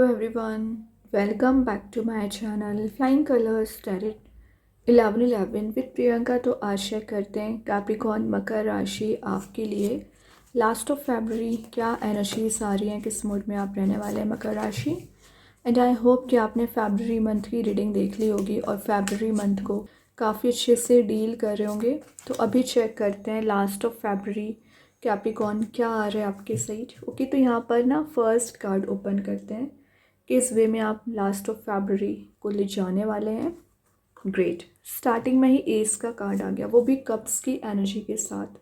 everyone, welcome back to my channel Flying Colors Tarot 1111 with Priyanka. तो आशा करते हैं Capricorn मकर राशि आपके लिए लास्ट ऑफ फरवरी क्या एनर्जीज आ रही हैं, किस मूड में आप रहने वाले हैं मकर राशि। एंड आई होप कि आपने फरवरी मंथ की रीडिंग देख ली होगी और फरवरी मंथ को काफ़ी अच्छे से डील कर रहे होंगे। तो अभी चेक करते हैं लास्ट ऑफ फरवरी कैप्रिकॉर्न क्या आ रहा है आपके साइड। ओके, तो यहाँ पर ना फर्स्ट कार्ड ओपन करते हैं, किस वे में आप लास्ट ऑफ फरवरी को ले जाने वाले हैं। ग्रेट, स्टार्टिंग में ही एस का कार्ड आ गया, वो भी कप्स की एनर्जी के साथ।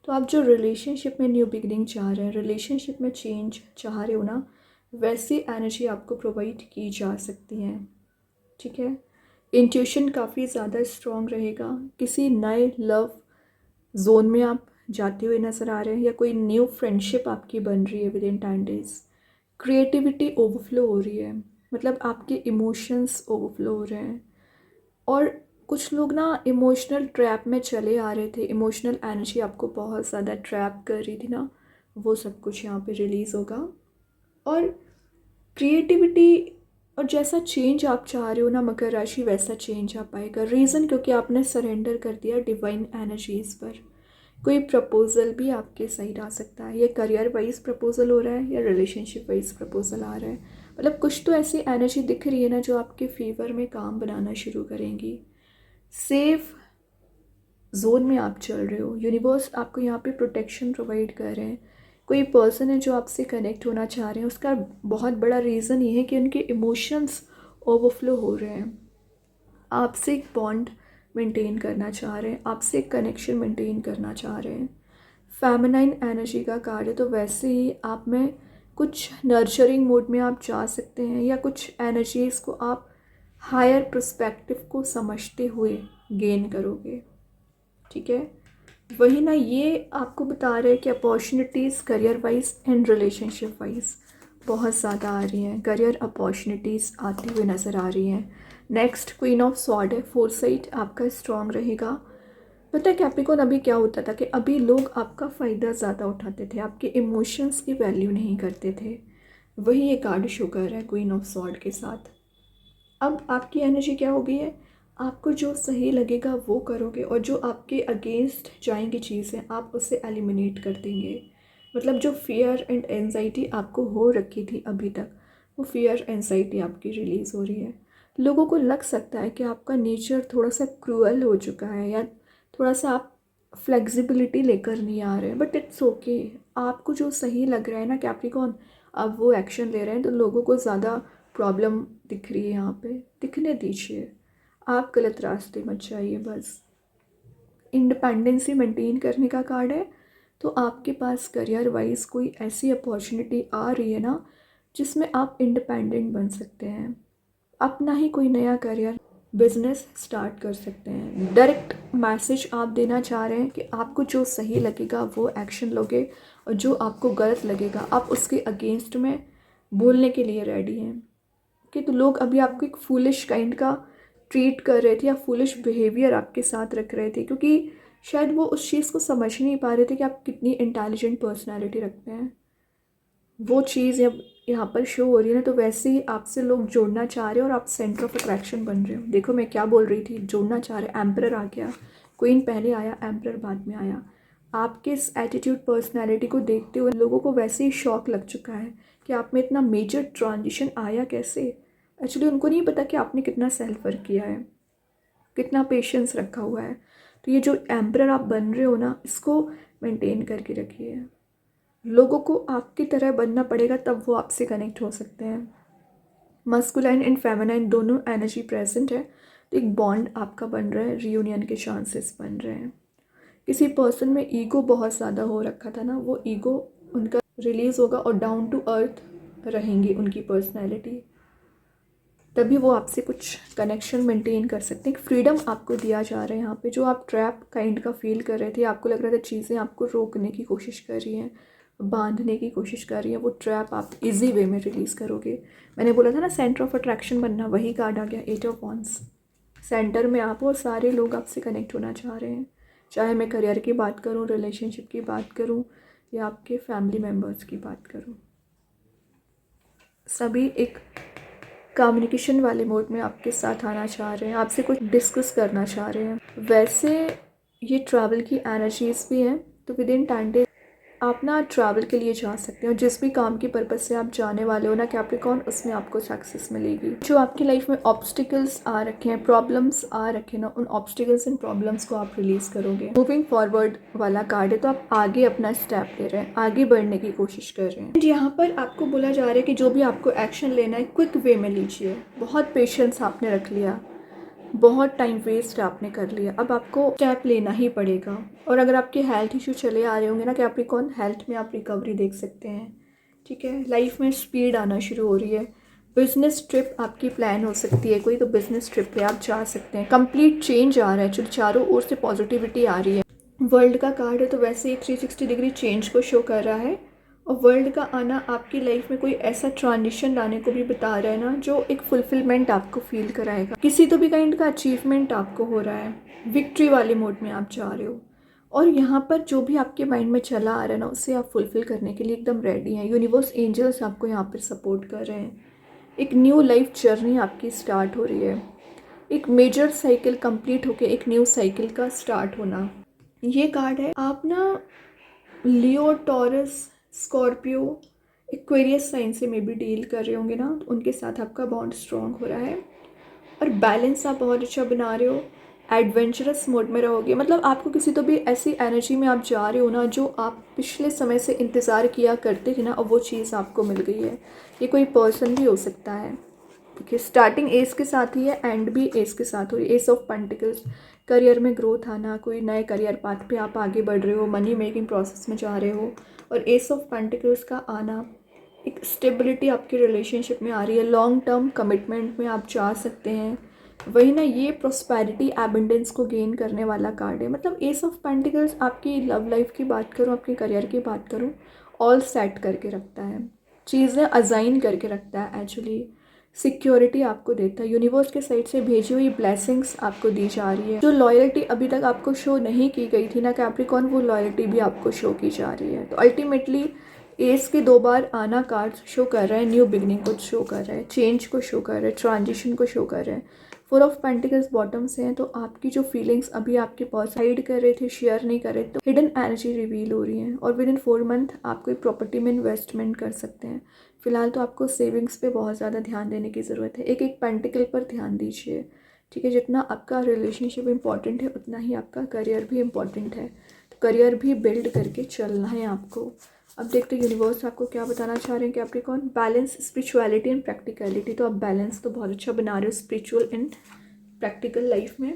तो आप जो रिलेशनशिप में न्यू बिगनिंग चाह रहे हैं, रिलेशनशिप में चेंज चाह रहे हो ना, वैसी एनर्जी आपको प्रोवाइड की जा सकती है। ठीक है, इंट्यूशन काफ़ी ज़्यादा स्ट्रॉन्ग रहेगा। किसी नए लव जोन में आप जाते हुए नज़र आ रहे हैं या कोई न्यू फ्रेंडशिप आपकी बन रही है with in 10 days. Creativity overflow हो रही है, मतलब आपके इमोशंस ओवरफ्लो हो रहे हैं। और कुछ लोग ना इमोशनल ट्रैप में चले आ रहे थे, इमोशनल एनर्जी आपको बहुत ज़्यादा ट्रैप कर रही थी ना, वो सब कुछ यहाँ पे रिलीज़ होगा। और क्रिएटिविटी और जैसा चेंज आप चाह रहे हो ना मकर राशि, वैसा चेंज आ पाएगा। रीज़न क्योंकि आपने सरेंडर कर दिया डिवाइन एनर्जीज़ पर। कोई प्रपोज़ल भी आपके साइड आ सकता है, ये करियर वाइज प्रपोज़ल हो रहा है या रिलेशनशिप वाइज प्रपोज़ल आ रहा है। मतलब कुछ तो ऐसी एनर्जी दिख रही है ना जो आपके फेवर में काम बनाना शुरू करेंगी। सेफ जोन में आप चल रहे हो, यूनिवर्स आपको यहाँ पे प्रोटेक्शन प्रोवाइड कर रहे हैं। कोई पर्सन है जो आपसे कनेक्ट होना चाह रहे हैं, उसका बहुत बड़ा रीज़न ये है कि उनके इमोशंस ओवरफ्लो हो रहे हैं। आपसे एक बॉन्ड मेंटेन करना चाह रहे हैं, आपसे एक कनेक्शन मेंटेन करना चाह रहे हैं। फेमिनाइन एनर्जी का कार्ड है, तो वैसे ही आप में कुछ नर्चरिंग मोड में आप जा सकते हैं या कुछ एनर्जीज़ को आप हायर पर्सपेक्टिव को समझते हुए गेन करोगे। ठीक है, वही ना, ये आपको बता रहे हैं कि opportunities career wise and relationship wise बहुत ज़्यादा आ रही हैं। करियर अपॉर्चुनिटीज़ आती हुई नज़र आ रही हैं। नेक्स्ट क्वीन ऑफ स्वॉर्ड है, फोरसाइट आपका स्ट्रॉन्ग रहेगा। पता है कैप्रिकॉर्न, अभी क्या होता था कि अभी लोग आपका फ़ायदा ज़्यादा उठाते थे, आपके इमोशंस की वैल्यू नहीं करते थे। वही ये कार्ड शो कर रहा है क्वीन ऑफ स्वॉर्ड के साथ। अब आपकी एनर्जी क्या हो गई है, आपको जो सही लगेगा वो करोगे और जो आपके अगेंस्ट जाएंगी चीज़ें आप उसे एलिमिनेट कर देंगे। मतलब जो फियर एंड एंजाइटी आपको हो रखी थी अभी तक, वो फियर एंजाइटी आपकी रिलीज़ हो रही है। लोगों को लग सकता है कि आपका नेचर थोड़ा सा क्रूअल हो चुका है या थोड़ा सा आप फ्लेक्सिबिलिटी लेकर नहीं आ रहे हैं, बट इट्स ओके। आपको जो सही लग रहा है ना कैप्रिकॉर्न, आप वो एक्शन ले रहे हैं, तो लोगों को ज़्यादा प्रॉब्लम दिख रही है यहाँ पे, दिखने दीजिए। आप गलत रास्ते मत जाइए बस। इंडिपेंडेंसी मेंटेन करने का कार्ड है, तो आपके पास करियर वाइज कोई ऐसी अपॉर्चुनिटी आ रही है ना जिसमें आप इंडिपेंडेंट बन सकते हैं, अपना ही कोई नया करियर बिजनेस स्टार्ट कर सकते हैं। डायरेक्ट मैसेज आप देना चाह रहे हैं कि आपको जो सही लगेगा वो एक्शन लोगे और जो आपको गलत लगेगा आप उसके अगेंस्ट में बोलने के लिए रेडी हैं। कि तो लोग अभी आपको एक फूलिश काइंड का ट्रीट कर रहे थे या फूलिश बिहेवियर आपके साथ रख रहे थे, क्योंकि शायद वो उस चीज़ को समझ नहीं पा रहे थे कि आप कितनी इंटेलिजेंट पर्सनैलिटी रखते हैं। वो चीज़ अब यहाँ पर शो हो रही है ना, तो वैसे ही आपसे लोग जोड़ना चाह रहे हो और आप सेंटर ऑफ अट्रैक्शन बन रहे हो। देखो मैं क्या बोल रही थी, जोड़ना चाह रहे। एम्परर आ गया, क्वीन पहले आया, एम्परर बाद में आया। आपके इस एटीट्यूड पर्सनैलिटी को देखते हुए लोगों को वैसे ही शॉक लग चुका है कि आप में इतना मेजर ट्रांजिशन आया कैसे। एक्चुअली उनको नहीं पता कि आपने कितना सेल्फ वर्क किया है, कितना पेशेंस रखा हुआ है। तो ये जो एम्परर आप बन रहे हो ना, इसको मेंटेन करके रखिए। लोगों को आपकी तरह बनना पड़ेगा, तब वो आपसे कनेक्ट हो सकते हैं। मस्कुलाइन एंड फेमिनाइन दोनों एनर्जी प्रेजेंट है, तो एक बॉन्ड आपका बन रहा है, रियूनियन के चांसेस बन रहे हैं। किसी पर्सन में ईगो बहुत ज़्यादा हो रखा था ना, वो ईगो उनका रिलीज़ होगा और डाउन टू अर्थ रहेंगी उनकी पर्सनैलिटी, तभी वो आपसे कुछ कनेक्शन मेंटेन कर सकते हैं। फ्रीडम आपको दिया जा रहा है यहाँ पे। जो आप ट्रैप काइंड का फील कर रहे थे, आपको लग रहा था चीज़ें आपको रोकने की कोशिश कर रही हैं, बांधने की कोशिश कर रही हैं, वो ट्रैप आप इजी वे में रिलीज़ करोगे। मैंने बोला था ना सेंटर ऑफ अट्रैक्शन बनना, वही कार्ड आ गया, 8 ऑफ वांड्स। सेंटर में आप और सारे लोग आपसे कनेक्ट होना चाह रहे हैं, चाहे मैं करियर की बात करूँ, रिलेशनशिप की बात करूँ या आपके फैमिली मेम्बर्स की बात करूँ। सभी एक कम्युनिकेशन वाले मोड में आपके साथ आना चाह रहे हैं, आपसे कुछ डिस्कस करना चाह रहे हैं। वैसे ये ट्रैवल की एनर्जीज भी हैं, तो विद इन 10 डेज आप ना ट्रैवल के लिए जा सकते हो। जिस भी काम की पर्पज़ से आप जाने वाले हो ना कैप्रिकॉर्न, उसमें आपको सक्सेस मिलेगी। जो आपकी लाइफ में ऑब्स्टिकल्स आ रखे हैं, प्रॉब्लम्स आ रखे हैं ना, उन ऑब्स्टिकल्स एंड प्रॉब्लम्स को आप रिलीज़ करोगे। मूविंग फॉरवर्ड वाला कार्ड है, तो आप आगे अपना स्टेप ले रहे हैं, आगे बढ़ने की कोशिश कर रहे हैं। यहाँ पर आपको बोला जा रहा है कि जो भी आपको एक्शन लेना है क्विक वे में लीजिए। बहुत पेशेंस आपने रख लिया, बहुत टाइम वेस्ट आपने कर लिया, अब आपको स्टेप लेना ही पड़ेगा। और अगर आपके हेल्थ इशू चले आ रहे होंगे ना कैप्रिकॉर्न, हेल्थ में आप रिकवरी देख सकते हैं। ठीक है, लाइफ में स्पीड आना शुरू हो रही है। बिजनेस ट्रिप आपकी प्लान हो सकती है कोई, तो बिजनेस ट्रिप पे आप जा सकते हैं। कंप्लीट चेंज आ रहा है, जो चारों ओर से पॉजिटिविटी आ रही है। वर्ल्ड का कार्ड है, तो वैसे ही 360 डिग्री चेंज को शो कर रहा है। और वर्ल्ड का आना आपकी लाइफ में कोई ऐसा ट्रांजिशन लाने को भी बता रहा है ना, जो एक फुलफिलमेंट आपको फील कराएगा। किसी तो भी काइंड का अचीवमेंट आपको हो रहा है, विक्ट्री वाले मोड में आप जा रहे हो। और यहाँ पर जो भी आपके माइंड में चला आ रहा है ना, उससे आप फुलफिल करने के लिए एकदम रेडी हैं। यूनिवर्स एंजल्स आपको यहाँ पर सपोर्ट कर रहे हैं। एक न्यू लाइफ जर्नी आपकी स्टार्ट हो रही है। एक मेजर साइकिल कंप्लीट होकर एक न्यू साइकिल का स्टार्ट होना। ये कार्ड है, आप ना लियो, टॉरस, स्कॉर्पियो, एक्वेरियस साइन से मे बी डील कर रहे होंगे ना, तो उनके साथ आपका बॉन्ड स्ट्रॉन्ग हो रहा है। और बैलेंस आप बहुत अच्छा बना रहे हो, एडवेंचरस मोड में रहोगे। मतलब आपको किसी तो भी ऐसी एनर्जी में आप जा रहे हो ना, जो आप पिछले समय से इंतज़ार किया करते थे ना, और वो चीज़ आपको मिल गई है। ये कोई पर्सन भी हो सकता है। देखिए, स्टार्टिंग एस के साथ ही है, एंड भी एस के साथ हो रही है। एस ऑफ पेंटिकल्स, करियर में ग्रोथ आना, कोई नए करियर पाथ पे आप आगे बढ़ रहे हो, मनी मेकिंग प्रोसेस में जा रहे हो। और एस ऑफ पेंटिकल्स का आना, एक स्टेबिलिटी आपकी रिलेशनशिप में आ रही है। लॉन्ग टर्म कमिटमेंट में आप जा सकते हैं। वही ना, ये प्रोस्पेरिटी एबंडेंस को गेन करने वाला कार्ड है। मतलब एस ऑफ पेंटिकल्स आपकी लव लाइफ की बात करूँ, आपके करियर की बात करूँ, ऑल सेट करके रखता है, चीज़ें अजाइन करके रखता है। एक्चुअली सिक्योरिटी आपको देता है। यूनिवर्स के साइड से भेजी हुई ब्लेसिंग्स आपको दी जा रही है। जो लॉयल्टी अभी तक आपको शो नहीं की गई थी ना कैप्रिकॉर्न, वो लॉयल्टी भी आपको शो की जा रही है। तो अल्टीमेटली एस के 2 बार आना कार्ड शो कर रहा है, न्यू बिगनिंग को शो कर रहा है, चेंज को शो कर रहा है, ट्रांजिशन को शो कर रहा है। 4 ऑफ पेंटिकल्स बॉटम से हैं, तो आपकी जो फीलिंग्स अभी आपके पास हाइड कर रहे थे, शेयर नहीं कर रहे, तो हिडन एनर्जी रिवील हो रही है। और विद इन 4 मंथ आप कोई प्रॉपर्टी में इन्वेस्टमेंट कर सकते हैं। फिलहाल तो आपको सेविंग्स पे बहुत ज़्यादा ध्यान देने की ज़रूरत है। एक एक पेंटिकल पर ध्यान दीजिए। ठीक है, जितना आपका रिलेशनशिप इम्पॉर्टेंट है, उतना ही आपका करियर भी इम्पॉर्टेंट है। तो करियर भी बिल्ड करके चलना है आपको। अब देखते हैं यूनिवर्स आपको क्या बताना चाह रहे हैं Capricorn. Balance, spirituality and practicality, तो आप बैलेंस तो बहुत अच्छा बना रहे हो स्पिरिचुअल एंड प्रैक्टिकल लाइफ में।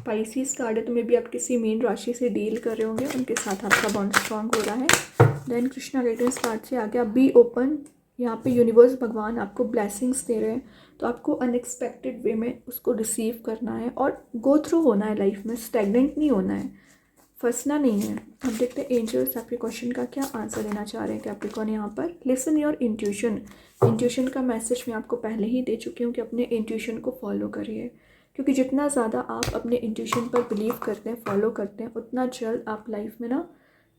पाइसिस कार्ड है, तो मे बी आप किसी मेन राशि से डील कर रहे होंगे, उनके साथ आपका बॉन्ड स्ट्रॉन्ग हो रहा है। देन कृष्णा गाइडेंस कार्ड से आगे आप बी ओपन, यहाँ पे यूनिवर्स भगवान आपको ब्लेसिंग्स दे रहे हैं, तो आपको अनएक्सपेक्टेड वे में उसको रिसीव करना है और गो थ्रू होना है लाइफ में, स्टैग्नेंट नहीं होना है, फंसना नहीं है। अब देखते हैं एंजल्स आपके क्वेश्चन का क्या आंसर देना चाह रहे हैं कैप्रिकॉर्न यहाँ पर। Listen your intuition. इंट्यूशन का मैसेज मैं आपको पहले ही दे चुकी हूँ कि अपने इंट्यूशन को फॉलो करिए, क्योंकि जितना ज़्यादा आप अपने इंट्यूशन पर बिलीव करते हैं, फॉलो करते हैं, उतना जल्द आप लाइफ में ना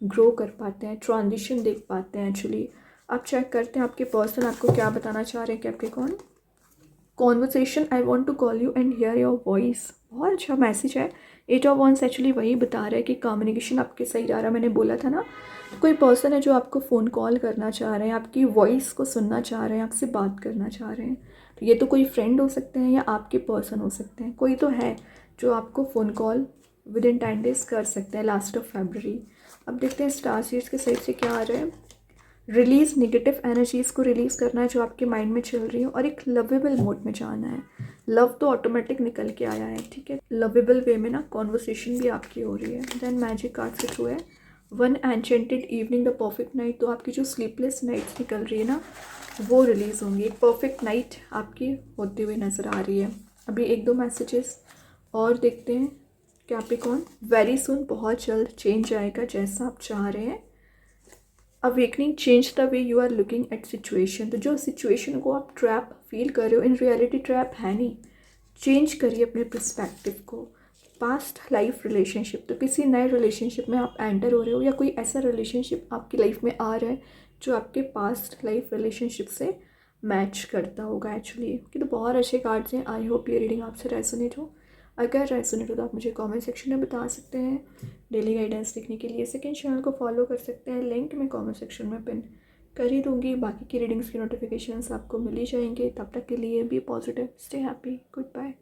ग्रो कर पाते हैं, ट्रांजिशन देख पाते हैं। एक्चुअली आप चेक करते हैं आपके पर्सन आपको क्या बताना चाह रहे हैं Capricorn. Conversation, I want to call you and hear your voice, बहुत अच्छा मैसेज है। 8 ऑफ वंस एक्चुअली वही बता रहा है कि कम्युनिकेशन आपके सही जा रहा है। मैंने बोला था ना, कोई पर्सन है जो आपको फ़ोन कॉल करना चाह रहे हैं, आपकी वॉइस को सुनना चाह रहे हैं, आपसे बात करना चाह रहे हैं। तो ये तो कोई फ्रेंड हो सकते हैं या आपके पर्सन हो सकते हैं, कोई तो है जो आपको phone call with in 10 days कर सकते हैं, लास्ट ऑफ फरवरी। अब देखते हैं स्टार सीड्स के साइड से क्या आ रहा है। रिलीज़, नेगेटिव एनर्जीज़ को रिलीज़ करना है जो आपके माइंड में चल रही है, और एक लवेबल मोड में जाना है। लव तो ऑटोमेटिक निकल के आया है, ठीक है, लवेबल वे में ना कॉन्वर्सेशन भी आपकी हो रही है। देन मैजिक कार्ड से थ्रू है one enchanted evening, the perfect night, तो आपकी जो स्लीपलेस नाइट्स निकल रही है ना, वो रिलीज़ होंगी। एक परफेक्ट नाइट आपकी होती हुई नज़र आ रही है। अभी 1-2 मैसेजेस और देखते हैं कैप्रिकॉर्न। वेरी सुन, बहुत जल्द चेंज आएगा जैसा आप चाह रहे हैं। Awakening, change the way you are looking at situation, तो जो सिचुएशन को आप ट्रैप फील कर रहे हो, इन रियलिटी ट्रैप है नहीं। चेंज करिए अपने पर्सपेक्टिव को। पास्ट लाइफ रिलेशनशिप, तो किसी नए रिलेशनशिप में आप एंटर हो रहे हो, या कोई ऐसा रिलेशनशिप आपकी लाइफ में आ रहा है जो आपके पास्ट लाइफ रिलेशनशिप से मैच करता होगा एक्चुअली, कि तो बहुत अच्छे कार्ड्स हैं। आई होप ये रीडिंग आपसे रेजोनेट हो। अगर रेजोनेट हो तो आप मुझे कमेंट सेक्शन में बता सकते हैं। डेली गाइडेंस देखने के लिए सेकंड चैनल को फॉलो कर सकते हैं, लिंक मैं कमेंट सेक्शन में पिन कर ही दूँगी। बाकी की रीडिंग्स की नोटिफिकेशंस आपको मिल ही जाएंगे। तब तक के लिए be positive, stay happy, good bye.